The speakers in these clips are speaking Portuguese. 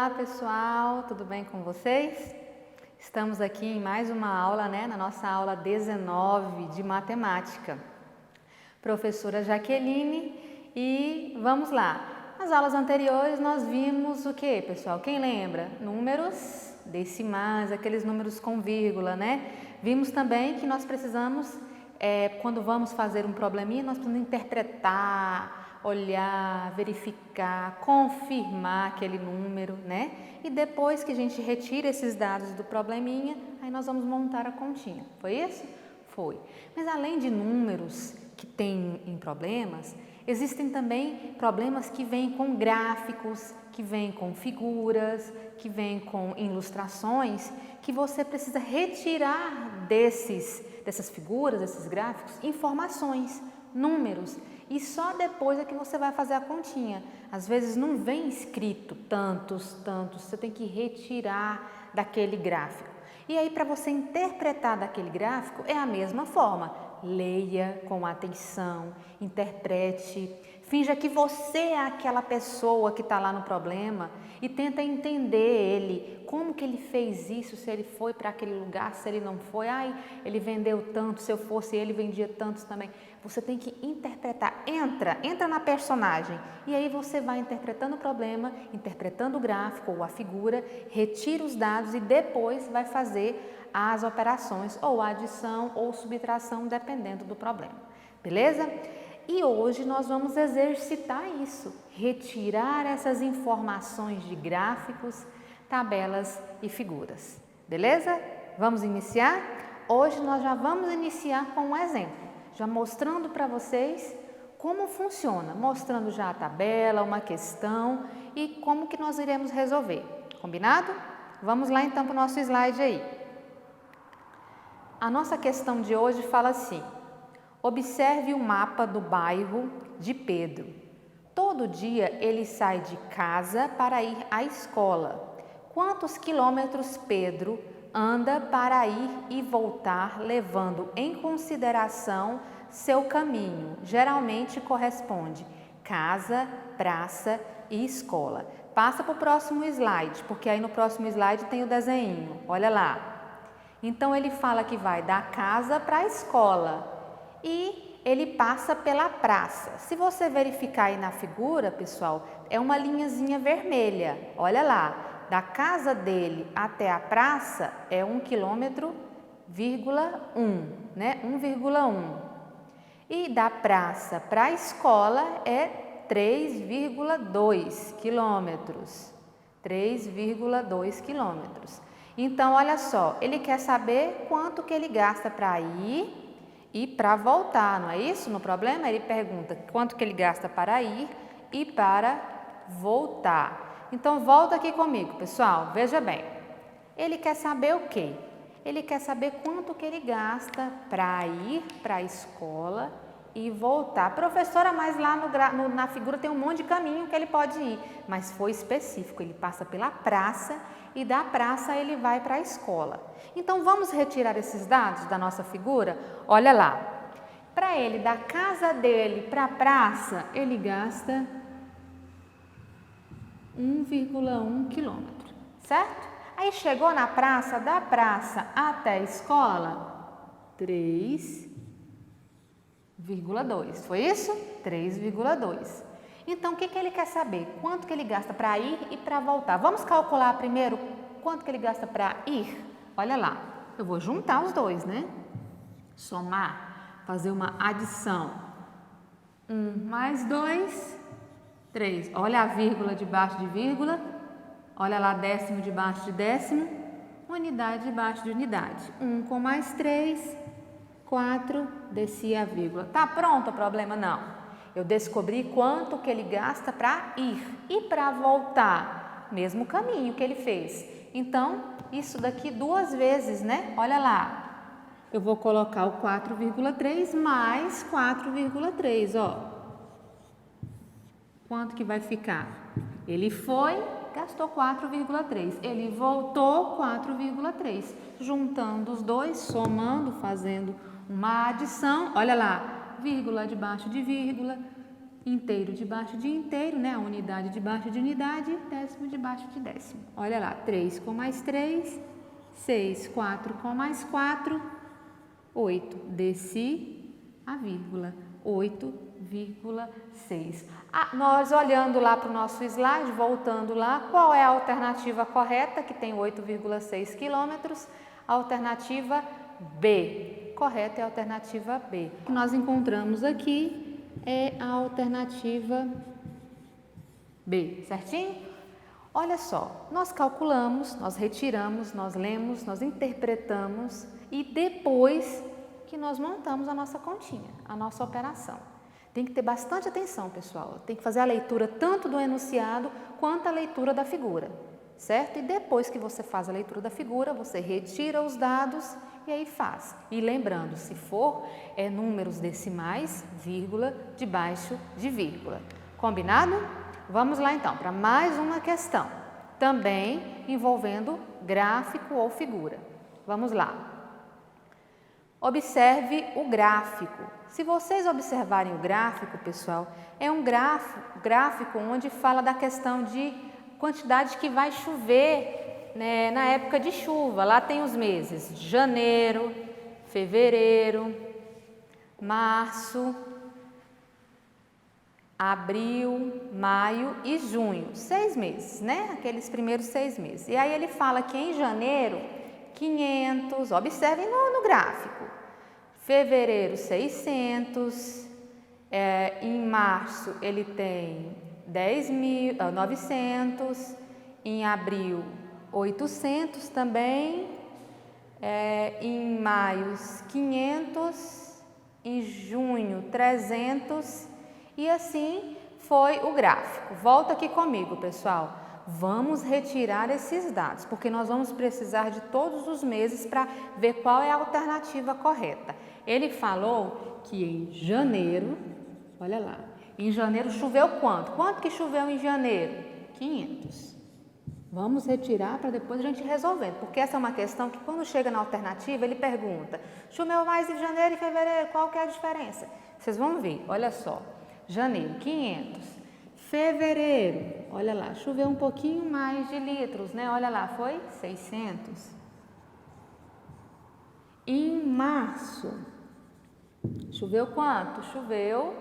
Olá pessoal, tudo bem com vocês? Estamos aqui em mais uma aula, na nossa aula 19 de matemática. Professora Jaqueline, e vamos lá. Nas aulas anteriores nós vimos o que, pessoal? Quem lembra? Números decimais, aqueles números com vírgula, Vimos também que nós precisamos, quando vamos fazer um probleminha, nós precisamos interpretar, olhar, verificar, confirmar aquele número, E depois que a gente retira esses dados do probleminha, aí nós vamos montar a continha. Foi isso? Foi. Mas além de números que tem em problemas, existem também problemas que vêm com gráficos, que vêm com figuras, que vêm com ilustrações, que você precisa retirar dessas figuras, desses gráficos, informações, números. E só depois é que você vai fazer a continha. Às vezes não vem escrito tantos, você tem que retirar daquele gráfico. E aí, para você interpretar daquele gráfico, é a mesma forma. Leia com atenção, interprete, finja que você é aquela pessoa que está lá no problema e tenta entender ele, como que ele fez isso, se ele foi para aquele lugar, se ele não foi, ele vendeu tanto, se eu fosse ele vendia tantos também. Você tem que interpretar, entra na personagem e aí você vai interpretando o problema, interpretando o gráfico ou a figura, retira os dados e depois vai fazer as operações ou adição ou subtração, dependendo do problema, beleza? E hoje nós vamos exercitar isso, retirar essas informações de gráficos, tabelas e figuras, beleza? Vamos iniciar? Hoje nós já vamos iniciar com um exemplo, já mostrando para vocês como funciona, mostrando já a tabela, uma questão e como que nós iremos resolver, combinado? Vamos lá então para o nosso slide aí. A nossa questão de hoje fala assim: observe o mapa do bairro de Pedro. Todo dia ele sai de casa para ir à escola. Quantos quilômetros Pedro anda para ir e voltar, levando em consideração seu caminho? Geralmente corresponde casa, praça e escola. Passa para o próximo slide, porque aí no próximo slide tem o desenho. Olha lá. Então ele fala que vai da casa para a escola e ele passa pela praça. Se você verificar aí na figura, pessoal, é uma linhazinha vermelha. Olha lá, da casa dele até a praça é 1,1 km, 1,1. E da praça para a escola é 3,2 quilômetros. 3,2 quilômetros. Então, olha só, ele quer saber quanto que ele gasta para ir e para voltar, não é isso? No problema, ele pergunta quanto que ele gasta para ir e para voltar. Então, volta aqui comigo, pessoal, veja bem. Ele quer saber o quê? Ele quer saber quanto que ele gasta para ir para a escola e voltar. Professora, mas lá na figura tem um monte de caminho que ele pode ir, mas foi específico, ele passa pela praça e da praça ele vai para a escola. Então, vamos retirar esses dados da nossa figura? Olha lá, para ele, da casa dele para a praça, ele gasta 1,1 quilômetro, certo? Aí chegou na praça, da praça até a escola, 3,2, foi isso? 3,2. Então, o que ele quer saber? Quanto que ele gasta para ir e para voltar? Vamos calcular primeiro quanto que ele gasta para ir? Olha lá, eu vou juntar os dois, Somar, fazer uma adição. 1 mais 2, 3. Olha a vírgula debaixo de vírgula. Olha lá, décimo debaixo de décimo. Unidade debaixo de unidade. 1 com mais 3, 4, desci a vírgula. Tá pronto o problema? Não. Eu descobri quanto que ele gasta para ir e para voltar, mesmo caminho que ele fez. Então, isso daqui 2 vezes, Olha lá, eu vou colocar o 4,3 mais 4,3, Quanto que vai ficar? Ele foi, gastou 4,3, ele voltou 4,3. Juntando os dois, somando, fazendo uma adição, olha lá, vírgula debaixo de vírgula, inteiro debaixo de inteiro, né? A unidade debaixo de unidade, décimo debaixo de décimo. Olha lá, 3 com mais 3, 6, 4 com mais 4, 8. Desci a vírgula, 8,6. Nós olhando lá para o nosso slide, voltando lá, qual é a alternativa correta, que tem 8,6 quilômetros? A alternativa B. Correta é a alternativa B. O que nós encontramos aqui é a alternativa B, certinho? Olha só, nós calculamos, nós retiramos, nós lemos, nós interpretamos e depois que nós montamos a nossa continha, a nossa operação. Tem que ter bastante atenção, pessoal. Tem que fazer a leitura tanto do enunciado quanto a leitura da figura, certo? E depois que você faz a leitura da figura, você retira os dados e aí faz. E lembrando, se for números decimais, vírgula, debaixo de vírgula. Combinado? Vamos lá então para mais uma questão, também envolvendo gráfico ou figura. Vamos lá. Observe o gráfico. Se vocês observarem o gráfico, pessoal, é um gráfico onde fala da questão de quantidade que vai chover, né, na época de chuva. Lá tem os meses de janeiro, fevereiro, março, abril, maio e junho. 6 meses, né? Aqueles primeiros 6 meses. E aí ele fala que em janeiro, 500, observem no gráfico. Fevereiro, 600. Em março ele tem 900. Em abril, 800 também. Em maio, 500. Em junho, 300. E assim foi o gráfico. Volta aqui comigo, pessoal. Vamos retirar esses dados, porque nós vamos precisar de todos os meses para ver qual é a alternativa correta. Ele falou que em janeiro, olha lá, em janeiro choveu quanto? Quanto que choveu em janeiro? 500. Vamos retirar para depois a gente resolver, porque essa é uma questão que quando chega na alternativa ele pergunta, choveu mais em janeiro e fevereiro, qual que é a diferença? Vocês vão ver, olha só, janeiro 500. Fevereiro, olha lá, choveu um pouquinho mais de litros, né? Olha lá, foi 600. Em março, choveu quanto? Choveu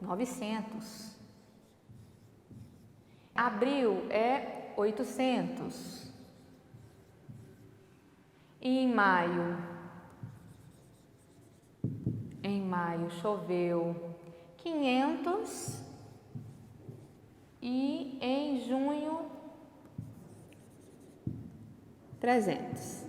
900. Abril é 800. E em maio choveu 500. E em junho, 300.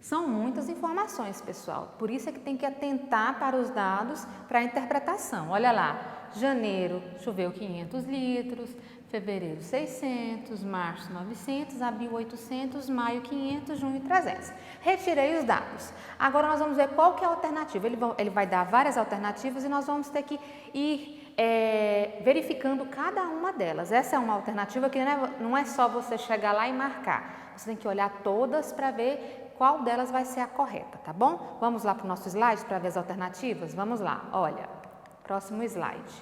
São muitas informações, pessoal. Por isso é que tem que atentar para os dados para a interpretação. Olha lá, janeiro choveu 500 litros, fevereiro 600, março 900, abril 800, maio 500, junho 300. Retirei os dados. Agora nós vamos ver qual que é a alternativa. Ele vai dar várias alternativas e nós vamos ter que ir verificando cada uma delas. Essa é uma alternativa que não é só você chegar lá e marcar. Você tem que olhar todas para ver qual delas vai ser a correta, tá bom? Vamos lá para o nosso slide para ver as alternativas? Vamos lá, olha, próximo slide.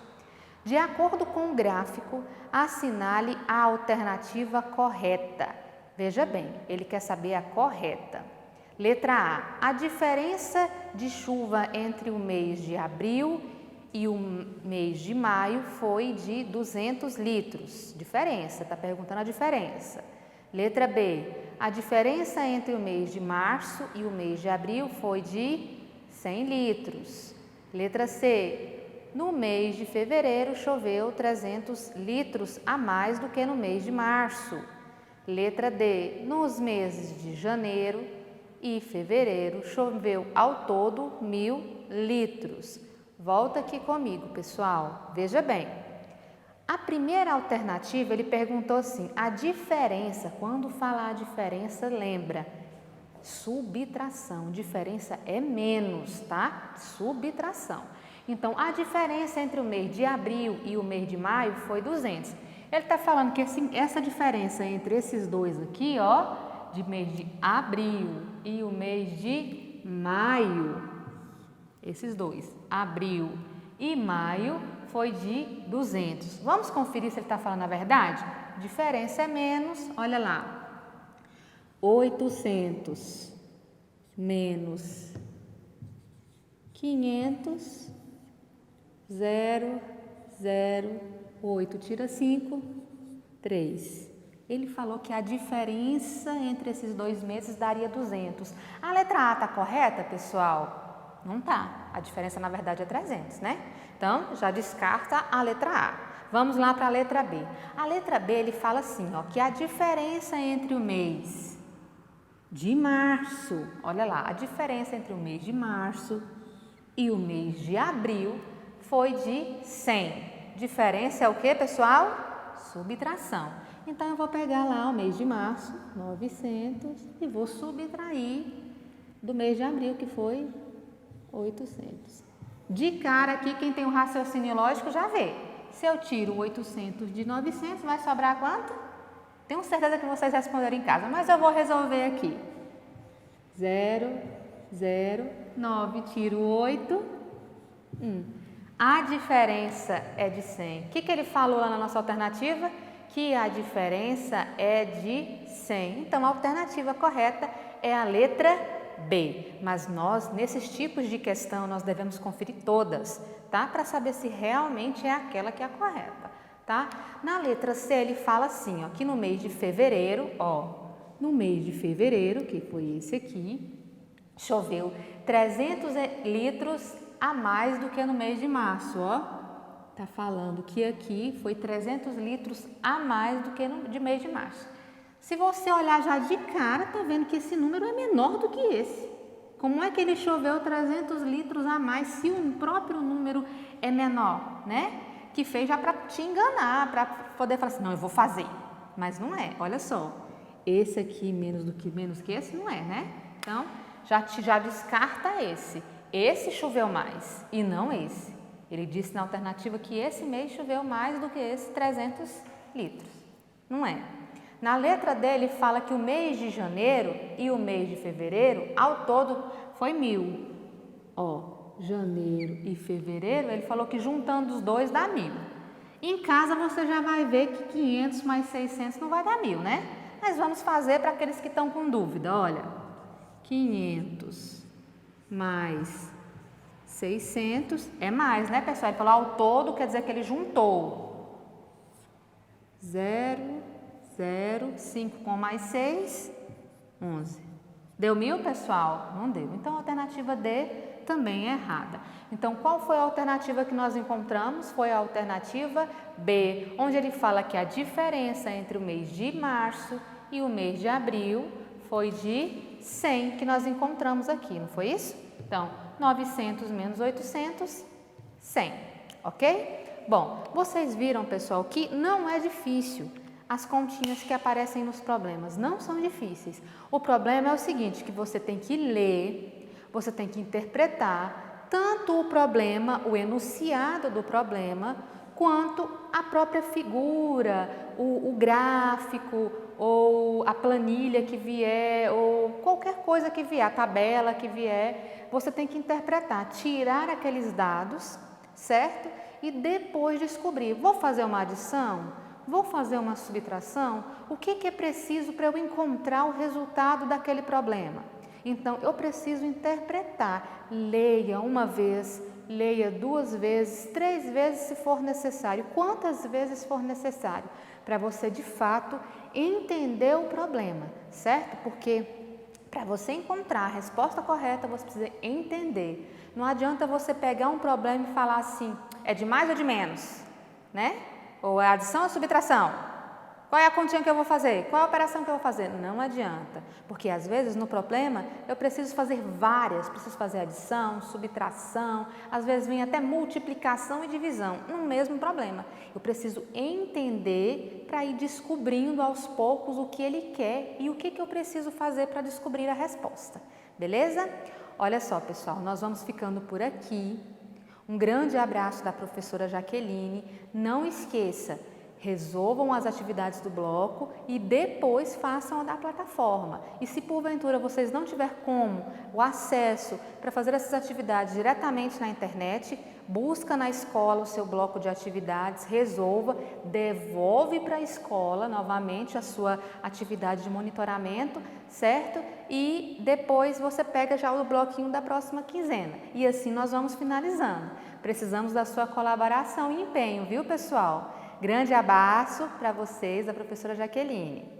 De acordo com o gráfico, assinale a alternativa correta. Veja bem, ele quer saber a correta. Letra A. A diferença de chuva entre o mês de abril e o mês de maio foi de 200 litros. Diferença, está perguntando a diferença. Letra B. A diferença entre o mês de março e o mês de abril foi de 100 litros. Letra C. No mês de fevereiro choveu 300 litros a mais do que no mês de março. Letra D. Nos meses de janeiro e fevereiro choveu ao todo 1000 litros. Volta aqui comigo, pessoal. Veja bem. A primeira alternativa, ele perguntou assim, a diferença, quando falar a diferença, lembra, subtração, diferença é menos, tá? Subtração. Então, a diferença entre o mês de abril e o mês de maio foi 200. Ele está falando que essa diferença entre esses dois aqui, ó, de mês de abril e o mês de maio, esses dois, abril e maio, foi de 200. Vamos conferir se ele está falando a verdade? Diferença é menos, olha lá. 800 menos 500, 008. Tira 5, 3. Ele falou que a diferença entre esses dois meses daria 200. A letra A está correta, pessoal? Não está. A diferença, na verdade, é 300, né? Então, já descarta a letra A. Vamos lá para a letra B. A letra B, ele fala assim, ó, que a diferença entre o mês de março, olha lá, a diferença entre o mês de março e o mês de abril foi de 100. Diferença é o que, pessoal? Subtração. Então, eu vou pegar lá o mês de março, 900, e vou subtrair do mês de abril, que foi 800. De cara aqui, quem tem um raciocínio lógico já vê. Se eu tiro 800 de 900, vai sobrar quanto? Tenho certeza que vocês responderam em casa, mas eu vou resolver aqui. 9, tiro 8, 1. A diferença é de 100. O que ele falou lá na nossa alternativa? Que a diferença é de 100. Então, a alternativa correta é a letra B. Mas nós, nesses tipos de questão, nós devemos conferir todas, tá? Para saber se realmente é aquela que é a correta, tá? Na letra C, ele fala assim, ó, que no mês de fevereiro, no mês de fevereiro, que foi esse aqui, choveu 300 litros a mais do que no mês de março, ó. Tá falando que aqui foi 300 litros a mais do que no de mês de março. Se você olhar já de cara, tá vendo que esse número é menor do que esse. Como é que ele choveu 300 litros a mais se o próprio número é menor, né? Que fez já para te enganar, para poder falar assim, não, eu vou fazer. Mas não é, olha só. Esse aqui menos que esse não é, né? Então, já descarta esse. Esse choveu mais e não esse. Ele disse na alternativa que esse mês choveu mais do que esses 300 litros. Não é. Na letra D, ele fala que o mês de janeiro e o mês de fevereiro, ao todo, foi 1000. Janeiro e fevereiro, ele falou que juntando os dois dá 1000. Em casa, você já vai ver que 500 mais 600 não vai dar 1000, né? Mas vamos fazer para aqueles que estão com dúvida. Olha, 500 mais 600 é mais, né, pessoal? Ele falou ao todo, quer dizer que ele juntou. 5 com mais 6, 11. Deu 1000, pessoal? Não deu. Então, a alternativa D também é errada. Então, qual foi a alternativa que nós encontramos? Foi a alternativa B, onde ele fala que a diferença entre o mês de março e o mês de abril foi de 100, que nós encontramos aqui, não foi isso? Então, 900 menos 800, 100, ok? Bom, vocês viram, pessoal, que não é difícil. As continhas que aparecem nos problemas não são difíceis. O problema é o seguinte, que você tem que ler, você tem que interpretar tanto o problema, o enunciado do problema, quanto a própria figura, o gráfico, ou a planilha que vier, ou qualquer coisa que vier, a tabela que vier, você tem que interpretar, tirar aqueles dados, certo? E depois descobrir, vou fazer uma adição? Vou fazer uma subtração? O que é preciso para eu encontrar o resultado daquele problema? Então, eu preciso interpretar. Leia uma vez, leia 2 vezes, 3 vezes se for necessário, quantas vezes for necessário, para você de fato entender o problema, certo? Porque para você encontrar a resposta correta, você precisa entender. Não adianta você pegar um problema e falar assim, é de mais ou de menos, né? Ou é adição ou subtração? Qual é a continha que eu vou fazer? Qual é a operação que eu vou fazer? Não adianta, porque às vezes no problema eu preciso fazer várias, preciso fazer adição, subtração, às vezes vem até multiplicação e divisão no mesmo problema. Eu preciso entender para ir descobrindo aos poucos o que ele quer e o que eu preciso fazer para descobrir a resposta, beleza? Olha só, pessoal, nós vamos ficando por aqui. Um grande abraço da professora Jaqueline. Não esqueça, resolvam as atividades do bloco e depois façam a da plataforma. E se porventura vocês não tiverem como o acesso para fazer essas atividades diretamente na internet, busca na escola o seu bloco de atividades, resolva, devolve para a escola novamente a sua atividade de monitoramento, certo? E depois você pega já o bloquinho da próxima quinzena. E assim nós vamos finalizando. Precisamos da sua colaboração e empenho, viu, pessoal? Grande abraço para vocês, da professora Jaqueline.